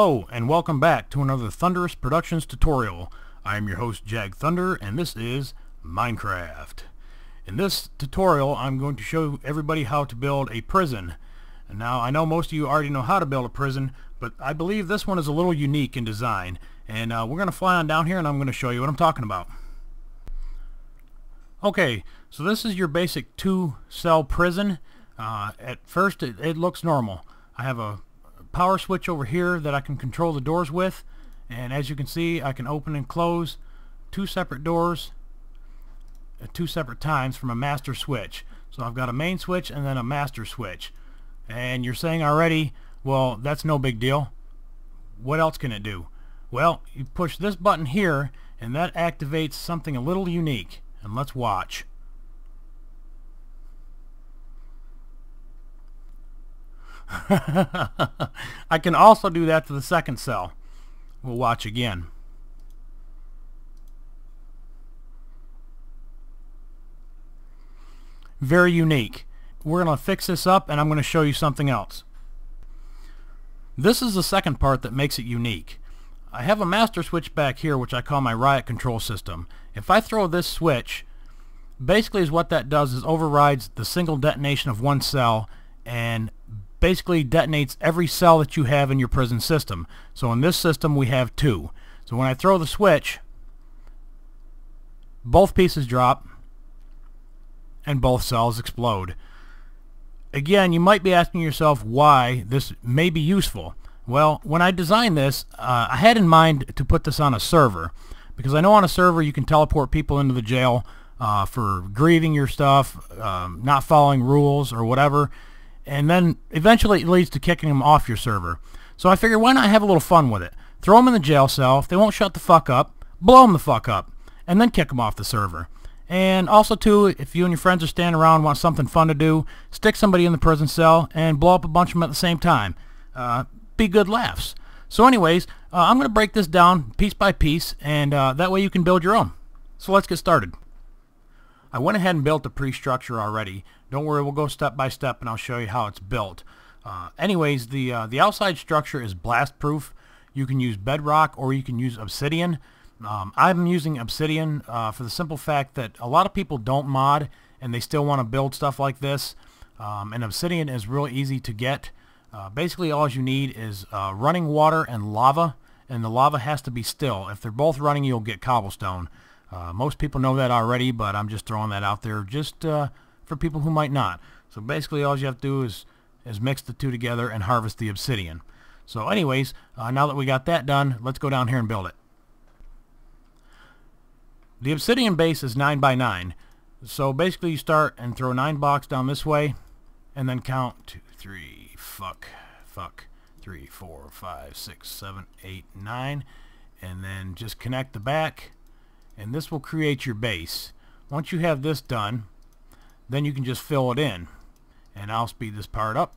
Hello and welcome back to another Thunderous Productions tutorial. I am your host Jag Thunder and this is Minecraft. In this tutorial I'm going to show everybody how to build a prison. And now I know most of you already know how to build a prison, but I believe this one is a little unique in design. And we're going to fly on down here and I'm going to show you what I'm talking about. Okay, so this is your basic 2-cell prison. At first it looks normal. I have a power switch over here that I can control the doors with, and as you can see I can open and close 2 separate doors at 2 separate times from a master switch. So I've got a main switch and then a master switch. And you're saying already, well, that's no big deal. What else can it do? Well, you push this button here and that activates something a little unique, and let's watch. I can also do that to the second cell. We'll watch again. Very unique. We're going to fix this up and I'm going to show you something else. This is the second part that makes it unique. I have a master switch back here which I call my riot control system. If I throw this switch, basically what that does is overrides the single detonation of one cell and basically detonates every cell that you have in your prison system. So in this system we have 2. So when I throw the switch, both pieces drop and both cells explode. Again, you might be asking yourself why this may be useful. Well, when I designed this, I had in mind to put this on a server, because I know on a server you can teleport people into the jail for grieving your stuff, not following rules or whatever, and then eventually it leads to kicking them off your server. So I figured, why not have a little fun with it? Throw them in the jail cell. If they won't shut the fuck up, blow them the fuck up, and then kick them off the server. And also too, if you and your friends are standing around and want something fun to do, stick somebody in the prison cell and blow up a bunch of them at the same time. Be good laughs. So anyways, I'm going to break this down piece by piece, and that way you can build your own. So let's get started. I went ahead and built the pre-structure already. Don't worry, we'll go step by step and I'll show you how it's built. Anyways, the outside structure is blast proof. You can use bedrock or you can use obsidian. I'm using obsidian for the simple fact that a lot of people don't mod and they still want to build stuff like this. And obsidian is really easy to get. Basically all you need is running water and lava, and the lava has to be still. If they're both running, you'll get cobblestone. Most people know that already, but I'm just throwing that out there just for people who might not. So basically all you have to do is mix the 2 together and harvest the obsidian. So anyways, now that we got that done, let's go down here and build it. The obsidian base is 9 by 9. So basically you start and throw 9 blocks down this way and then count 2, 3, 3, 4, 5, 6, 7, 8, 9, and then just connect the back, and this will create your base. Once you have this done, then you can just fill it in, and I'll speed this part up.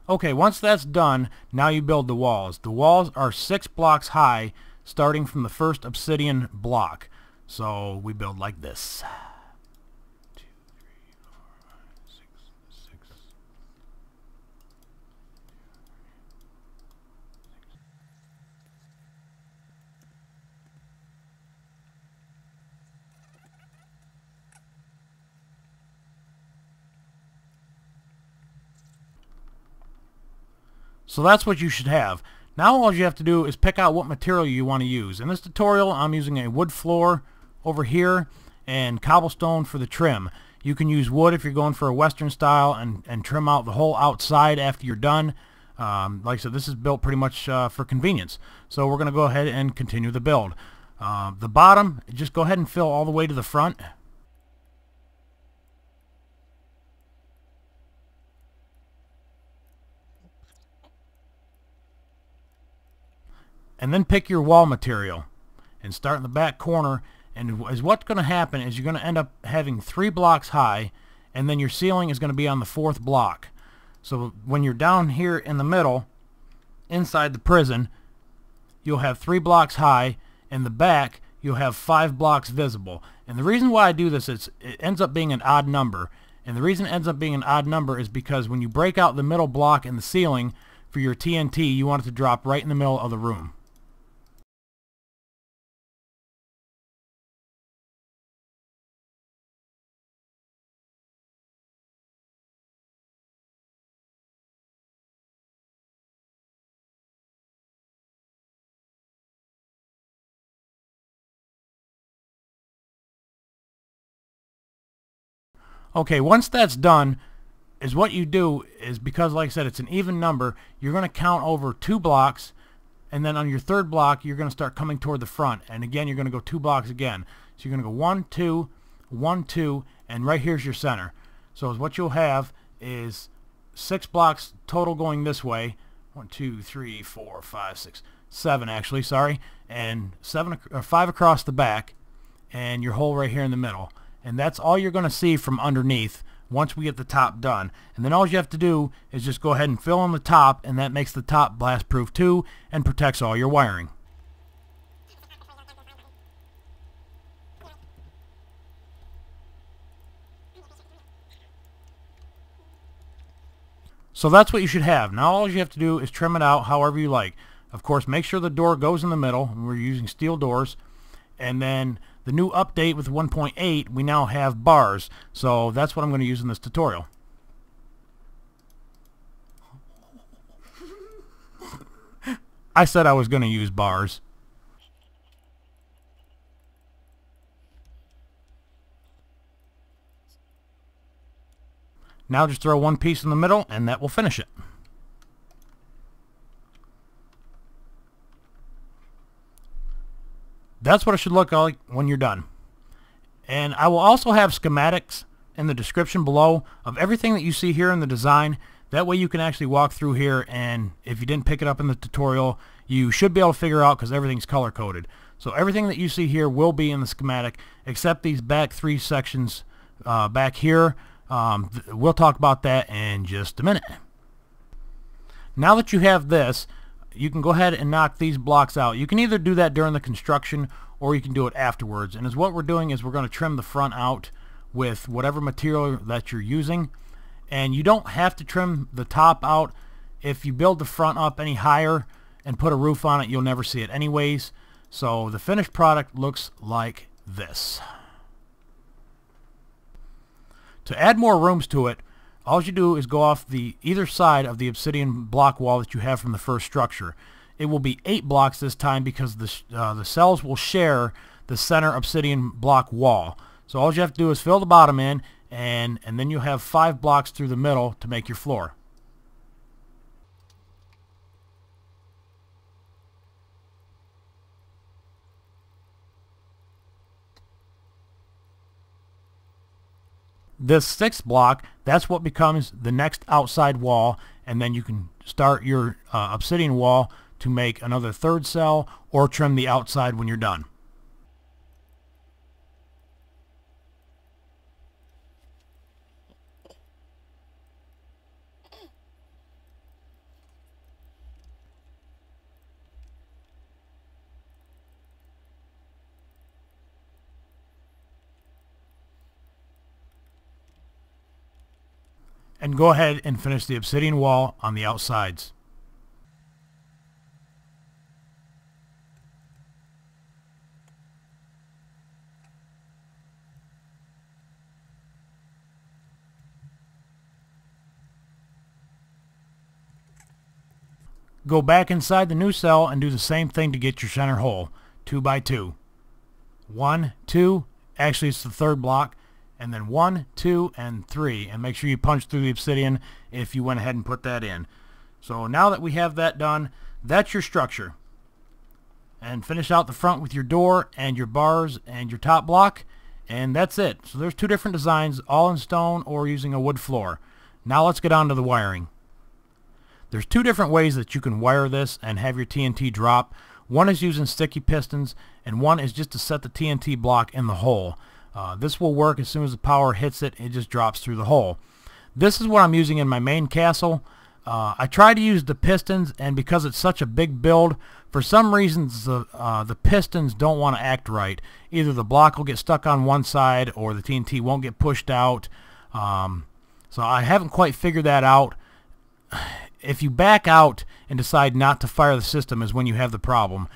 Okay, once that's done, now you build the walls. The walls are 6 blocks high starting from the first obsidian block. So we build like this. 2, 3, 4, 5, 6, 6. So that's what you should have. Now all you have to do is pick out what material you want to use. In this tutorial I'm using a wood floor over here and cobblestone for the trim. You can use wood if you're going for a western style and trim out the whole outside after you're done. Like I said, this is built pretty much for convenience. So we're going to go ahead and continue the build. The bottom, just go ahead and fill all the way to the front. And then pick your wall material and start in the back corner, and what's going to happen is you're going to end up having 3 blocks high, and then your ceiling is going to be on the 4th block. So when you're down here in the middle inside the prison, you'll have 3 blocks high. In the back you'll have 5 blocks visible. And the reason why I do this is it ends up being an odd number. And the reason it ends up being an odd number is because when you break out the middle block in the ceiling for your TNT, you want it to drop right in the middle of the room. Okay, once that's done, is what you do is, because like I said, it's an even number, you're going to count over 2 blocks, and then on your third block, you're going to start coming toward the front. And again, you're going to go 2 blocks again. So you're going to go 1, 2, 1, 2, and right here's your center. So what you'll have is 6 blocks total going this way. 1, 2, 3, 4, 5, 6, 7 actually, sorry. And 5 across the back, and your hole right here in the middle. And that's all you're going to see from underneath once we get the top done. And then all you have to do is just go ahead and fill in the top, and that makes the top blast proof too and protects all your wiring. So that's what you should have. Now all you have to do is trim it out however you like. Of course, make sure the door goes in the middle, and we're using steel doors. And then the new update with 1.8, we now have bars. So that's what I'm going to use in this tutorial. I said I was going to use bars. Now just throw one piece in the middle, and that will finish it. That's what it should look like when you're done. And I will also have schematics in the description below of everything that you see here in the design. That way you can actually walk through here, and if you didn't pick it up in the tutorial, you should be able to figure out because everything's color coded. So everything that you see here will be in the schematic except these back 3 sections back here. We'll talk about that in just a minute. Now that you have this, you can go ahead and knock these blocks out. You can either do that during the construction or you can do it afterwards. And as what we're doing is we're going to trim the front out with whatever material that you're using. And you don't have to trim the top out. If you build the front up any higher and put a roof on it, you'll never see it anyways. So the finished product looks like this. To add more rooms to it, all you do is go off the either side of the obsidian block wall that you have from the first structure. It will be 8 blocks this time because the cells will share the center obsidian block wall. So all you have to do is fill the bottom in, and then you'll have 5 blocks through the middle to make your floor. This 6th block, that's what becomes the next outside wall, and then you can start your obsidian wall to make another 3rd cell or trim the outside when you're done. And go ahead and finish the obsidian wall on the outsides. Go back inside the new cell and do the same thing to get your center hole, 2 by 2. 1, 2, actually it's the 3rd block. And then 1, 2, and 3, and make sure you punch through the obsidian if you went ahead and put that in. So now that we have that done, that's your structure. And finish out the front with your door and your bars and your top block, and that's it. So there's 2 different designs, all in stone or using a wood floor. Now let's get on to the wiring. There's 2 different ways that you can wire this and have your TNT drop. One is using sticky pistons, and one is just to set the TNT block in the hole. This will work as soon as the power hits it, it just drops through the hole. This is what I'm using in my main castle. I try to use the pistons, and because it's such a big build, for some reasons the pistons don't want to act right. Either the block will get stuck on one side or the TNT won't get pushed out. So I haven't quite figured that out. If you back out and decide not to fire the system is when you have the problem.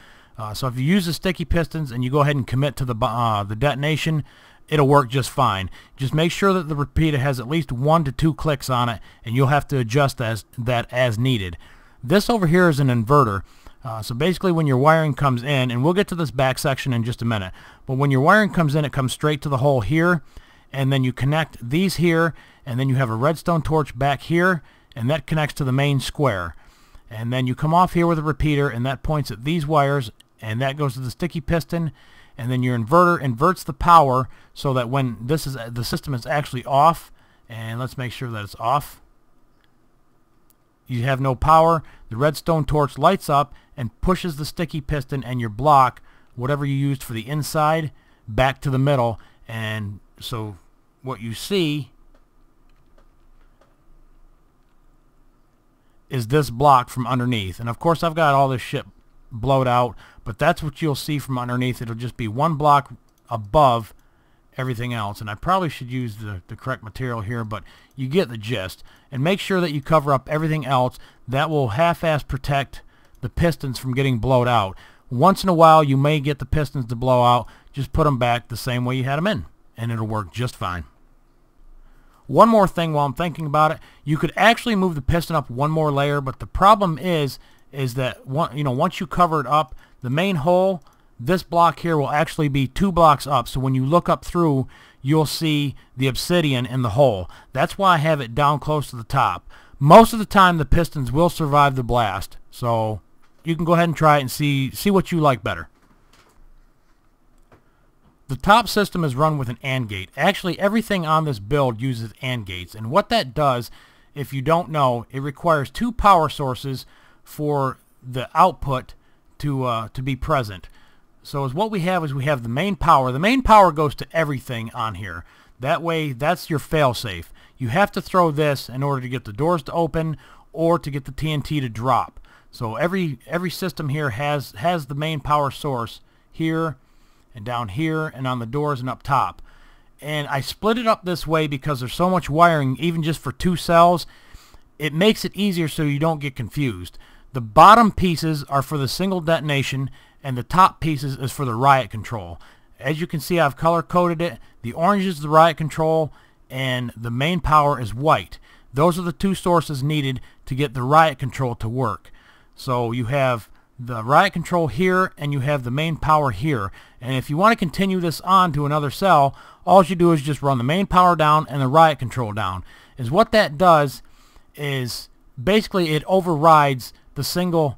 So if you use the sticky pistons and you go ahead and commit to the detonation, it'll work just fine. Just make sure that the repeater has at least 1 to 2 clicks on it, and you'll have to adjust that as needed. This over here is an inverter. So basically when your wiring comes in, and we'll get to this back section in just a minute, but when your wiring comes in, it comes straight to the hole here, and then you connect these here, and then you have a redstone torch back here, and that connects to the main square. And then you come off here with a repeater, and that points at these wires, and that goes to the sticky piston, and then your inverter inverts the power so that when the system is actually off, and let's make sure that it's off, you have no power, the redstone torch lights up and pushes the sticky piston and your block, whatever you used for the inside, back to the middle. And so what you see is this block from underneath. And of course I've got all this shit blowed out, but that's what you'll see from underneath. It'll just be one block above everything else. And I probably should use the correct material here, but you get the gist. And make sure that you cover up everything else. That will half-ass protect the pistons from getting blowed out. Once in a while you may get the pistons to blow out. Just put them back the same way you had them in, and it'll work just fine. One more thing while I'm thinking about it, you could actually move the piston up one more layer, but the problem is that once you cover it up, the main hole, this block here will actually be 2 blocks up. So when you look up through, you'll see the obsidian in the hole. That's why I have it down close to the top. Most of the time the pistons will survive the blast, so you can go ahead and try it and see what you like better. The top system is run with an AND gate. Actually, everything on this build uses AND gates, and what that does, if you don't know, it requires 2 power sources for the output to be present. So what we have is we have the main power. The main power goes to everything on here. That way, that's your fail-safe. You have to throw this in order to get the doors to open or to get the TNT to drop. So every system here has the main power source here and down here and on the doors and up top. And I split it up this way because there's so much wiring, even just for 2 cells. It makes it easier so you don't get confused. The bottom pieces are for the single detonation, and the top pieces is for the riot control. As you can see, I've color coded it. The orange is the riot control and the main power is white. Those are the 2 sources needed to get the riot control to work. So you have the riot control here and you have the main power here. And if you want to continue this on to another cell, all you do is just run the main power down and the riot control down. What that does is basically it overrides the single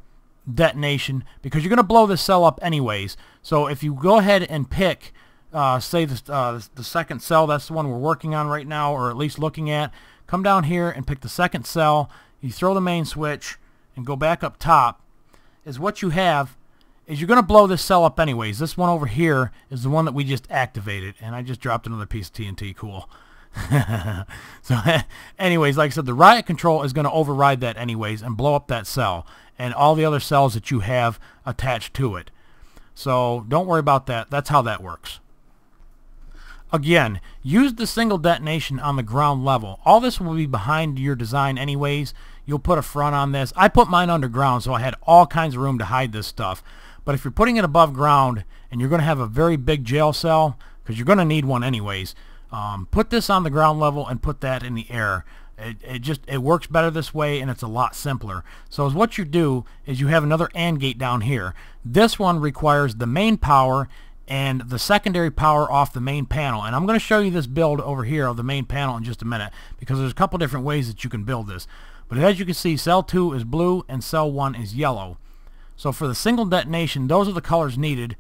detonation, because you're going to blow this cell up anyways. So if you go ahead and pick say the second cell, that's the one we're working on right now, or at least looking at, come down here and pick the second cell, you throw the main switch and go back up top, what you have is you're going to blow this cell up anyways. This one over here is the one that we just activated, and I just dropped another piece of TNT. Cool. So anyways, like I said, the riot control is going to override that anyways and blow up that cell and all the other cells that you have attached to it. So don't worry about that. That's how that works. Again, use the single detonation on the ground level. All this will be behind your design anyways. You'll put a front on this. I put mine underground, so I had all kinds of room to hide this stuff. But if you're putting it above ground and you're going to have a very big jail cell, because you're going to need one anyways, put this on the ground level and put that in the air. It works better this way, and it's a lot simpler. So what you do is you have another AND gate down here. This one requires the main power and the secondary power off the main panel. And I'm going to show you this build over here of the main panel in just a minute, because there's a couple different ways that you can build this. But as you can see, cell 2 is blue and cell 1 is yellow. So for the single detonation, those are the colors needed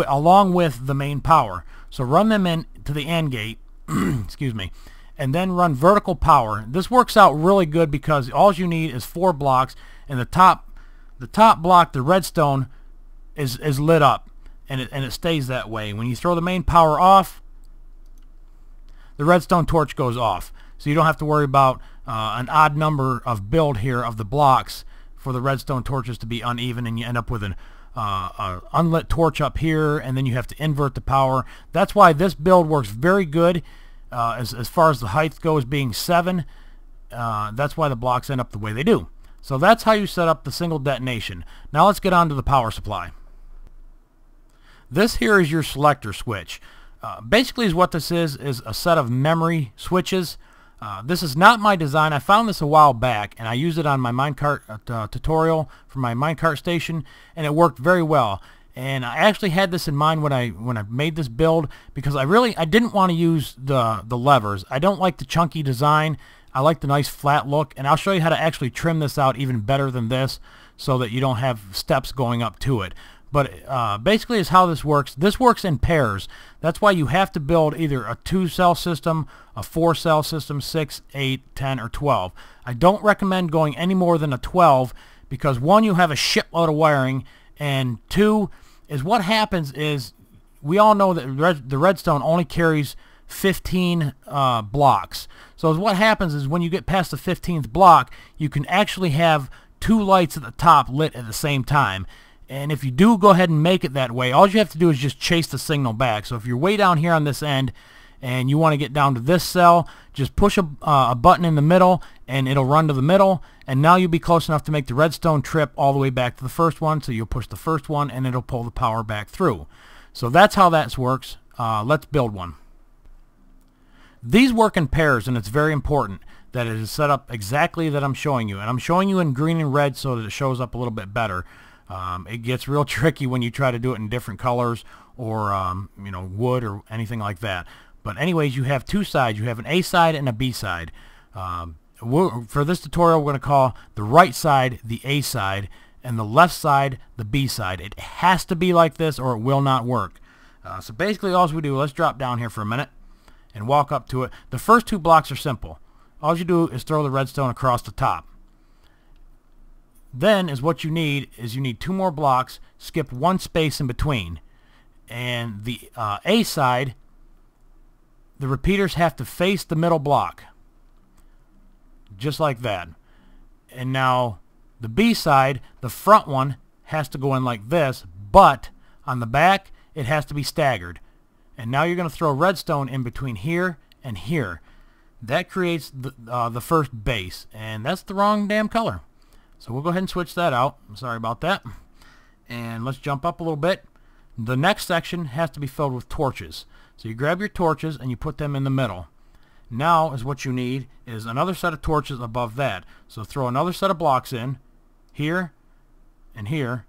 along with the main power. So run them into the AND gate, excuse me, and then run vertical power. This works out really good because all you need is 4 blocks, and the top block, the redstone, is lit up, and it stays that way. When you throw the main power off, the redstone torch goes off. so you don't have to worry about an odd number of build here of the blocks for the redstone torches to be uneven, and you end up with an unlit torch up here, and then you have to invert the power. That's why this build works very good as far as the height goes, being 7. That's why the blocks end up the way they do. So that's how you set up the single detonation. Now let's get on to the power supply. This here is your selector switch. Basically is what this is a set of memory switches. This is not my design. I found this a while back, and I used it on my minecart tutorial for my minecart station, and it worked very well. And I actually had this in mind when I made this build, because I didn't want to use the levers. I don't like the chunky design. I like the nice flat look, and I'll show you how to actually trim this out even better than this, so that you don't have steps going up to it. But basically is how this works. This works in pairs. That's why you have to build either a 2-cell system, a 4-cell system, 6, 8, 10, or 12. I don't recommend going any more than a 12, because 1, you have a shitload of wiring, and 2 is what happens is, we all know that the redstone only carries 15 blocks. So what happens is, when you get past the 15th block, you can actually have 2 lights at the top lit at the same time. And if you do go ahead and make it that way, all you have to do is just chase the signal back. So if you're way down here on this end and you want to get down to this cell, just push a button in the middle and it'll run to the middle, and now you'll be close enough to make the redstone trip all the way back to the first one. So you'll push the first one and it'll pull the power back through. So that's how that works. Let's build one. These work in pairs, and it's very important that it is set up exactly that I'm showing you. And I'm showing you in green and red so that it shows up a little bit better. It gets real tricky when you try to do it in different colors, or you know, wood or anything like that. But anyways, you have 2 sides. You have an A side and a B side. For this tutorial, we're going to call the right side the A side and the left side the B side. It has to be like this or it will not work. So basically all we do, let's drop down here for a minute and walk up to it. The first 2 blocks are simple. All you do is throw the redstone across the top. Then is you need 2 more blocks, skip 1 space in between, and the A side, the repeaters have to face the middle block, just like that. And now the B side, the front one has to go in like this, but on the back it has to be staggered. And now you're going to throw redstone in between here and here. That creates the first base, and that's the wrong damn color. So we'll go ahead and switch that out. I'm sorry about that. And let's jump up a little bit. The next section has to be filled with torches. So you grab your torches and you put them in the middle. Now is what you need is another set of torches above that. So throw another set of blocks in here and here,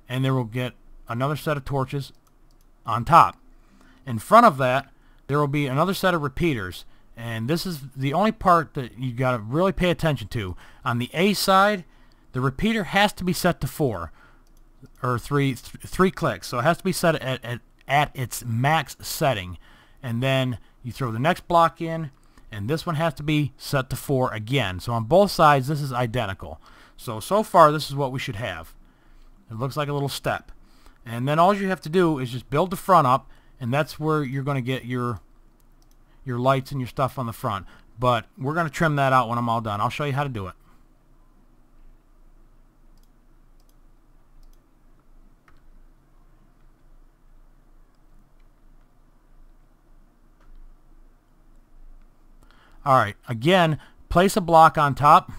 and then we'll get another set of torches on top. In front of that, there will be another set of repeaters. And this is the only part that you got to really pay attention to. On the A side, the repeater has to be set to 4 or 3 clicks. So it has to be set at its max setting. And then you throw the next block in, and this one has to be set to 4 again. So on both sides, this is identical. So far, this is what we should have. It looks like a little step. And then all you have to do is just build the front up, and that's where you're going to get your lights and your stuff on the front. But we're going to trim that out when I'm all done. I'll show you how to do it. Alright, again, place a block on top,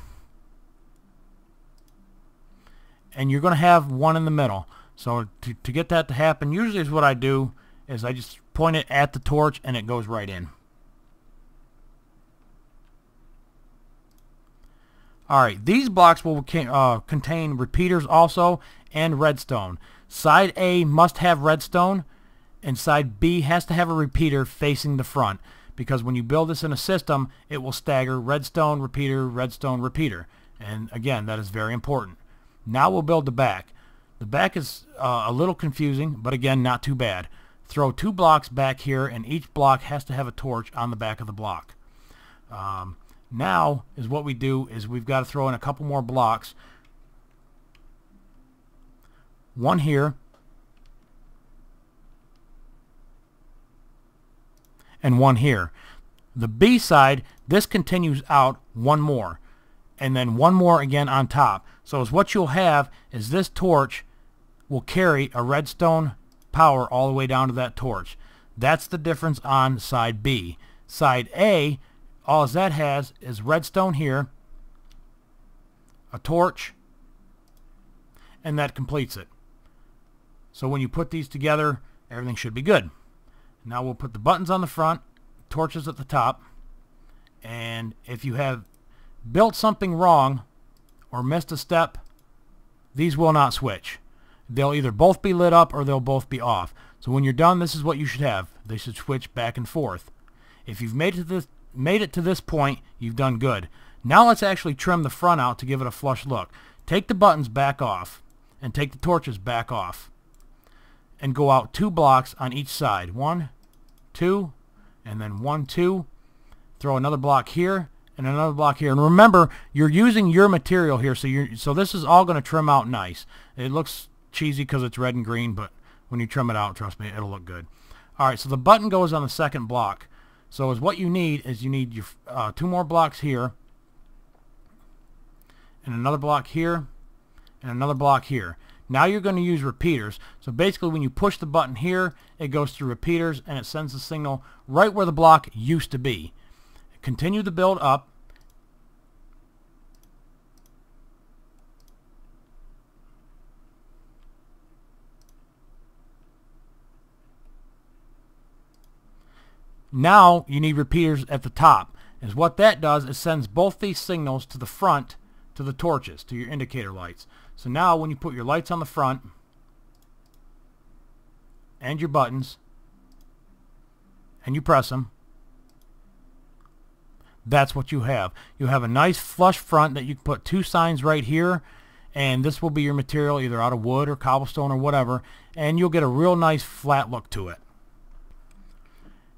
and you're going to have 1 in the middle. So to get that to happen, usually is what I do is I just point it at the torch and it goes right in. Alright, these blocks will contain repeaters also and redstone. Side A must have redstone, and side B has to have a repeater facing the front, because when you build this in a system, it will stagger redstone, repeater. And again, that is very important. Now we'll build the back. The back is a little confusing, but again, not too bad. Throw 2 blocks back here, and each block has to have a torch on the back of the block. Now is what we do is we've got to throw in a couple more blocks. 1 here and 1 here. The B side, this continues out one more, and then one more again on top. So as what you'll have is this torch will carry a redstone power all the way down to that torch. That's the difference on side B. Side A, all that has is redstone here, a torch, and that completes it. So when you put these together, everything should be good. Now we'll put the buttons on the front, torches at the top, and if you have built something wrong or missed a step, these will not switch. They'll either both be lit up or they'll both be off. So when you're done, this is what you should have. They should switch back and forth. If you've made it to this point, you've done good. Now let's actually trim the front out to give it a flush look. Take the buttons back off and take the torches back off and go out 2 blocks on each side. 1, 2, and then 1, 2. Throw another block here and another block here. And remember, you're using your material here, so this is all going to trim out nice. It looks cheesy because it's red and green, but when you trim it out, trust me, it'll look good. Alright, so the button goes on the second block. So what you need is your 2 more blocks here, and another block here, and another block here. Now you're going to use repeaters. So basically when you push the button here, it goes through repeaters and it sends the signal right where the block used to be. Continue the build up. Now you need repeaters at the top. And what that does is sends both these signals to the front, to the torches, to your indicator lights. So now when you put your lights on the front and your buttons and you press them, that's what you have. You have a nice flush front that you can put 2 signs right here, and this will be your material either out of wood or cobblestone or whatever, and you'll get a real nice flat look to it.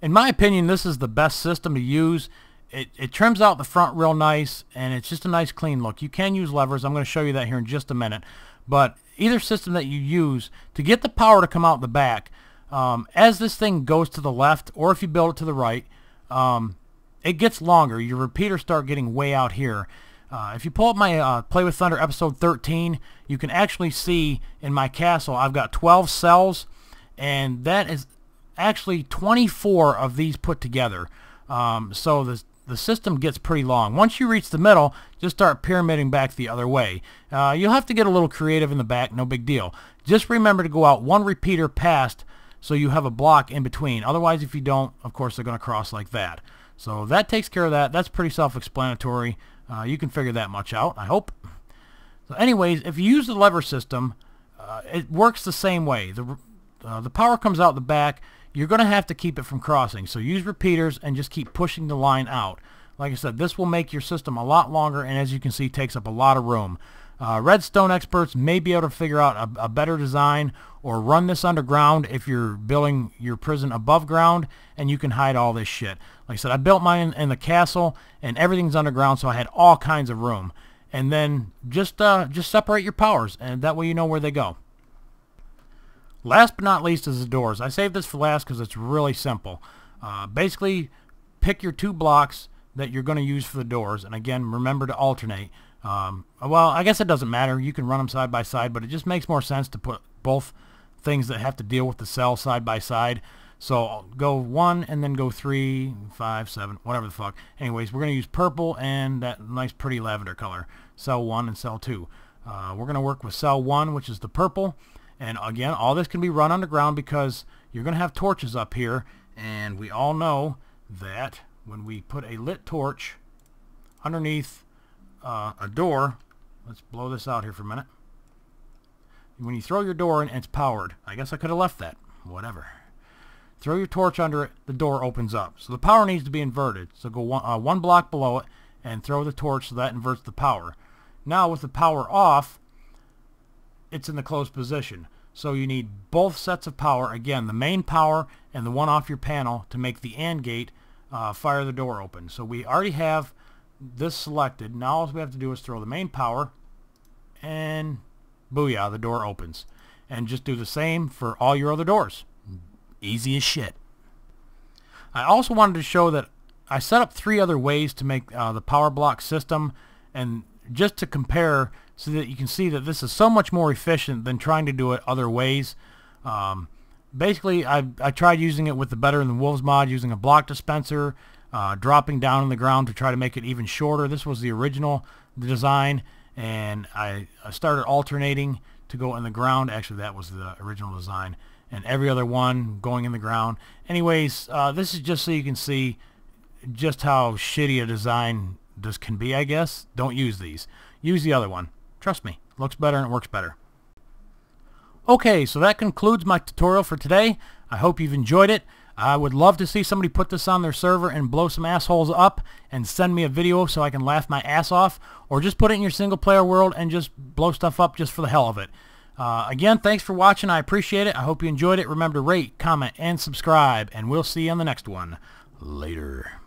In my opinion, this is the best system to use. It trims out the front real nice, and it's just a nice clean look. You can use levers. I'm going to show you that here in just a minute. But either system that you use, to get the power to come out the back, as this thing goes to the left, or if you build it to the right, it gets longer. Your repeaters start getting way out here. If you pull up my Play with Thunder episode 13, you can actually see in my castle I've got 12 cells, and that is actually 24 of these put together. So the system gets pretty long. Once you reach the middle, just start pyramiding back the other way. You'll have to get a little creative in the back, no big deal. Just remember to go out 1 repeater past so you have a block in between. Otherwise, if you don't, of course, they're going to cross like that. So that takes care of that. That's pretty self-explanatory. You can figure that much out, I hope. So anyways, if you use the lever system, it works the same way. The power comes out the back. You're going to have to keep it from crossing. So use repeaters and just keep pushing the line out. Like I said, this will make your system a lot longer, and as you can see, takes up a lot of room. Redstone experts may be able to figure out a better design, or run this underground if you're building your prison above ground, and you can hide all this shit. Like I said, I built mine in the castle, and everything's underground, so I had all kinds of room. And then just separate your powers, and that way you know where they go. Last but not least is the doors. I saved this for last because it's really simple. Basically, pick your 2 blocks that you're going to use for the doors, and again, remember to alternate. Well, I guess it doesn't matter. You can run them side by side, but it just makes more sense to put both things that have to deal with the cell side by side. So go 1 and then go 3, 5, 7, whatever the fuck. Anyways, we're going to use purple and that nice pretty lavender color. Cell 1 and cell 2. We're going to work with cell 1, which is the purple. And again, all this can be run underground because you're going to have torches up here. And we all know that when we put a lit torch underneath a door, let's blow this out here for a minute. When you throw your door in, it's powered. I guess I could have left that. Whatever. Throw your torch under it, the door opens up. So the power needs to be inverted. So go one block below it and throw the torch so that inverts the power. Now with the power off, it's in the closed position. So you need both sets of power. Again, the main power and the one off your panel to make the AND gate fire the door open. So we already have this selected. Now all we have to do is throw the main power and booyah, the door opens. And just do the same for all your other doors. Easy as shit. I also wanted to show that I set up 3 other ways to make the power block system, and just to compare so that you can see that this is so much more efficient than trying to do it other ways. Basically, I tried using it with the Better Than Wolves mod, using a block dispenser, dropping down on the ground to try to make it even shorter. This was the original design, and I started alternating to go in the ground. Actually, that was the original design, and every other one going in the ground. Anyways, this is just so you can see just how shitty a design this can be, I guess. Don't use these. Use the other one. Trust me, it looks better and it works better. Okay, so that concludes my tutorial for today. I hope you've enjoyed it. I would love to see somebody put this on their server and blow some assholes up and send me a video so I can laugh my ass off, or just put it in your single player world and just blow stuff up just for the hell of it. Again, thanks for watching. I appreciate it. I hope you enjoyed it. Remember to rate, comment, and subscribe, and we'll see you on the next one. Later.